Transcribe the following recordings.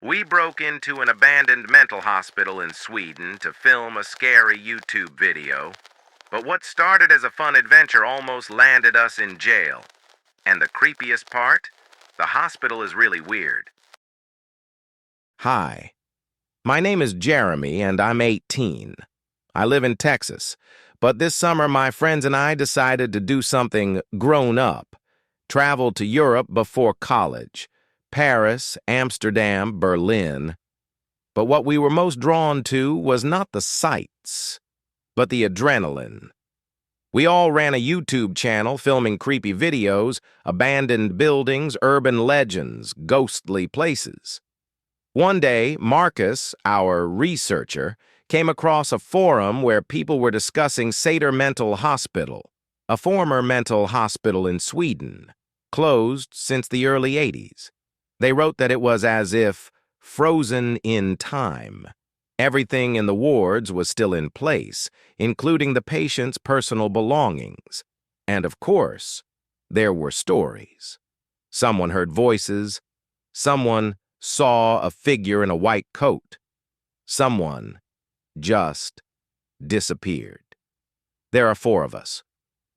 We broke into an abandoned mental hospital in Sweden to film a scary YouTube video, but what started as a fun adventure almost landed us in jail. And the creepiest part? The hospital is really weird. Hi, my name is Jeremy and I'm 18. I live in Texas, but this summer my friends and I decided to do something grown up. Travel to Europe before college. Paris, Amsterdam, Berlin. But what we were most drawn to was not the sights, but the adrenaline. We all ran a YouTube channel filming creepy videos, abandoned buildings, urban legends, ghostly places. One day, Marcus, our researcher, came across a forum where people were discussing Säter Mental Hospital, a former mental hospital in Sweden, closed since the early 80s. They wrote that it was as if frozen in time. Everything in the wards was still in place, including the patient's personal belongings. And of course, there were stories. Someone heard voices. Someone saw a figure in a white coat. Someone just disappeared. There are 4 of us.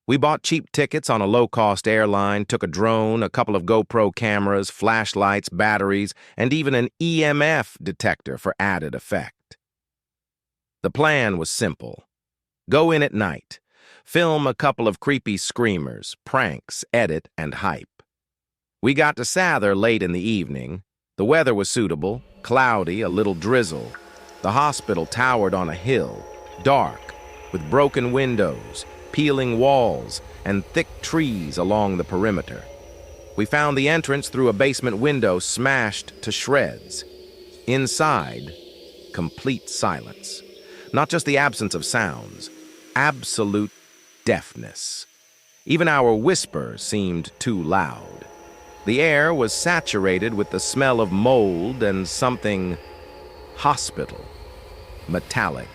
We bought cheap tickets on a low-cost airline, took a drone, a couple of GoPro cameras, flashlights, batteries, and even an EMF detector for added effect. The plan was simple. Go in at night, film a couple of creepy screamers, pranks, edit, and hype. We got to Säter late in the evening. The weather was suitable, cloudy, a little drizzle. The hospital towered on a hill, dark, with broken windows, peeling walls, and thick trees along the perimeter. We found the entrance through a basement window smashed to shreds. Inside, complete silence. Not just the absence of sounds, absolute deafness. Even our whisper seemed too loud. The air was saturated with the smell of mold and something hospital, metallic.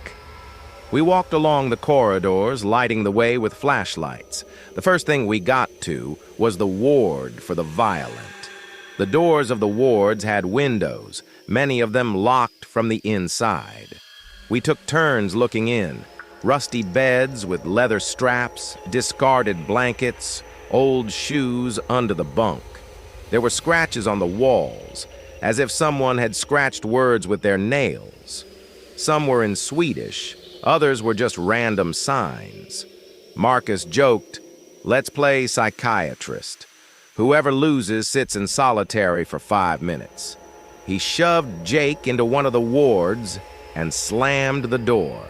We walked along the corridors, lighting the way with flashlights. The first thing we got to was the ward for the violent. The doors of the wards had windows, many of them locked from the inside. We took turns looking in. Rusty beds with leather straps, discarded blankets, old shoes under the bunk. There were scratches on the walls, as if someone had scratched words with their nails. Some were in Swedish. Others were just random signs. Marcus joked, "Let's play psychiatrist. Whoever loses sits in solitary for 5 minutes." He shoved Jake into one of the wards and slammed the door.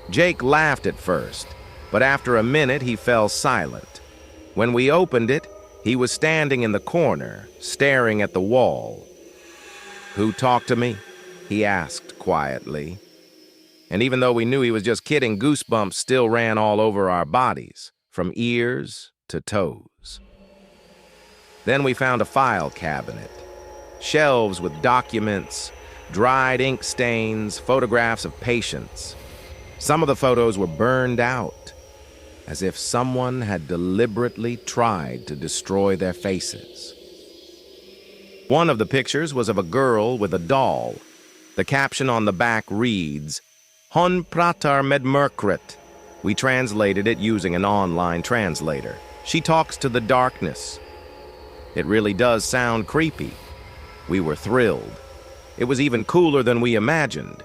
Jake laughed at first, but after a minute he fell silent. When we opened it, he was standing in the corner, staring at the wall. "Who talked to me?" he asked quietly. And even though we knew he was just kidding, goosebumps still ran all over our bodies, from ears to toes. Then we found a file cabinet, shelves with documents, dried ink stains, photographs of patients. Some of the photos were burned out, as if someone had deliberately tried to destroy their faces. One of the pictures was of a girl with a doll. The caption on the back reads, "Hon pratar med mörkret." We translated it using an online translator. She talks to the darkness. It really does sound creepy. We were thrilled. It was even cooler than we imagined.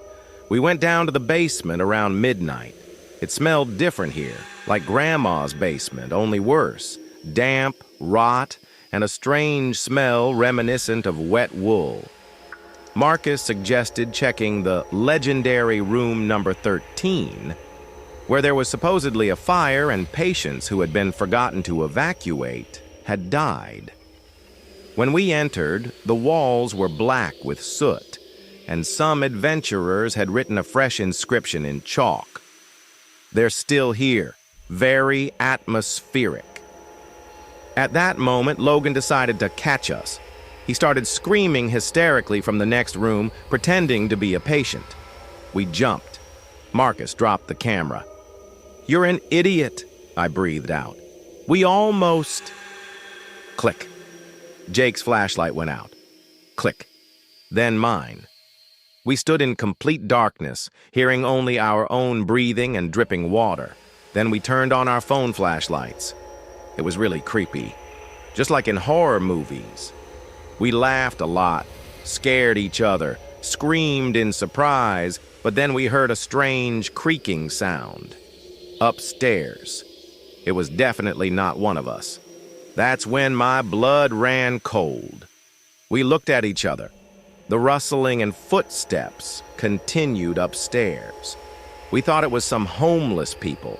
We went down to the basement around midnight. It smelled different here, like Grandma's basement, only worse. Damp, rot, and a strange smell reminiscent of wet wool. Marcus suggested checking the legendary room number 13, where there was supposedly a fire and patients who had been forgotten to evacuate had died. When we entered, the walls were black with soot, and some adventurers had written a fresh inscription in chalk. "They're still here, very atmospheric." At that moment, Logan decided to catch us. He started screaming hysterically from the next room, pretending to be a patient. We jumped. Marcus dropped the camera. "You're an idiot," I breathed out. "We almost..." Click. Jake's flashlight went out. Click. then mine. We stood in complete darkness, hearing only our own breathing and dripping water. Then we turned on our phone flashlights. It was really creepy, just like in horror movies. We laughed a lot, scared each other, screamed in surprise, but then we heard a strange creaking sound. Upstairs. It was definitely not one of us. That's when my blood ran cold. We looked at each other. The rustling and footsteps continued upstairs. We thought it was some homeless people,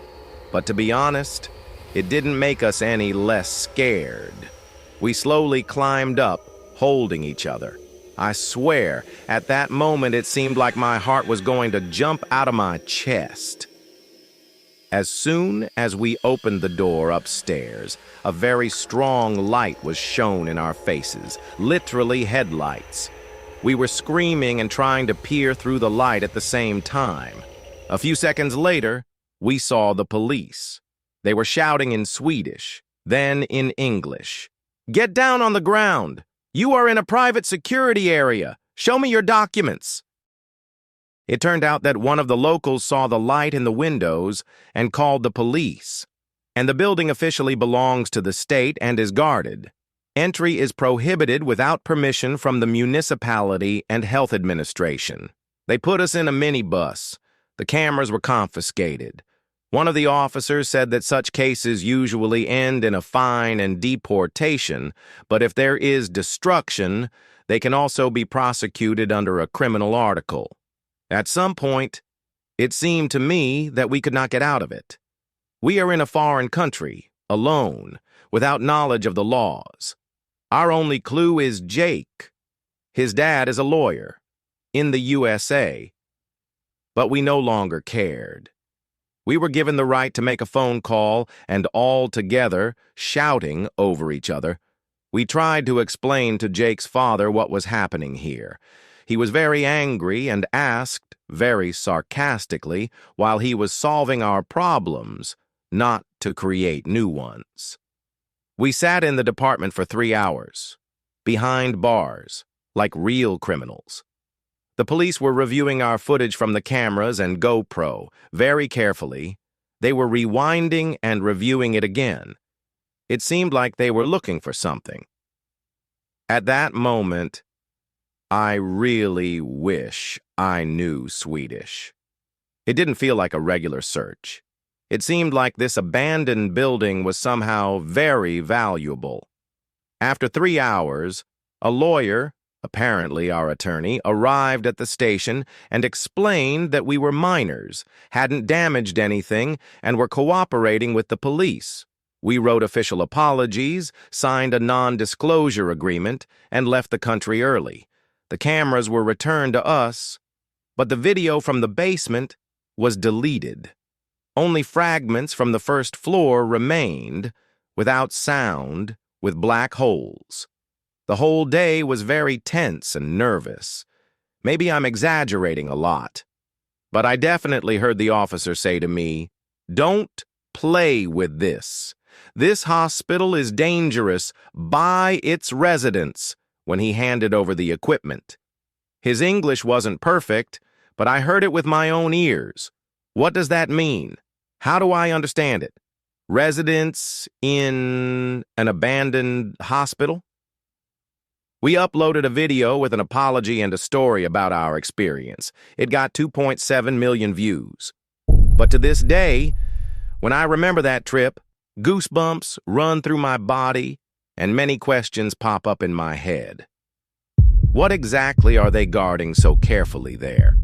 but to be honest, it didn't make us any less scared. We slowly climbed up, holding each other. I swear, at that moment it seemed like my heart was going to jump out of my chest. As soon as we opened the door upstairs, a very strong light was shown in our faces, literally headlights. We were screaming and trying to peer through the light at the same time. A few seconds later, we saw the police. They were shouting in Swedish, then in English. "Get down on the ground! You are in a private security area! Show me your documents!" It turned out that one of the locals saw the light in the windows and called the police. And the building officially belongs to the state and is guarded. Entry is prohibited without permission from the municipality and health administration. They put us in a minibus. The cameras were confiscated. One of the officers said that such cases usually end in a fine and deportation, but if there is destruction, they can also be prosecuted under a criminal article. At some point, it seemed to me that we could not get out of it. We are in a foreign country, alone, without knowledge of the laws. Our only clue is Jake. His dad is a lawyer in the USA, but we no longer cared. We were given the right to make a phone call, and all together, shouting over each other, we tried to explain to Jake's father what was happening here. He was very angry and asked, very sarcastically, while he was solving our problems, not to create new ones. We sat in the department for 3 hours, behind bars, like real criminals. The police were reviewing our footage from the cameras and GoPro very carefully. They were rewinding and reviewing it again. It seemed like they were looking for something. At that moment, I really wish I knew Swedish. It didn't feel like a regular search. It seemed like this abandoned building was somehow very valuable. After 3 hours, a lawyer, apparently our attorney, arrived at the station and explained that we were minors, hadn't damaged anything, and were cooperating with the police. We wrote official apologies, signed a non-disclosure agreement, and left the country early. The cameras were returned to us, but the video from the basement was deleted. Only fragments from the first floor remained, without sound, with black holes. The whole day was very tense and nervous. Maybe I'm exaggerating a lot, but I definitely heard the officer say to me, "Don't play with this. This hospital is dangerous. Buy its residents," when he handed over the equipment. His English wasn't perfect, but I heard it with my own ears. What does that mean? How do I understand it? Residents in an abandoned hospital? We uploaded a video with an apology and a story about our experience. It got 2.7 million views. But to this day, when I remember that trip, goosebumps run through my body and many questions pop up in my head. What exactly are they guarding so carefully there?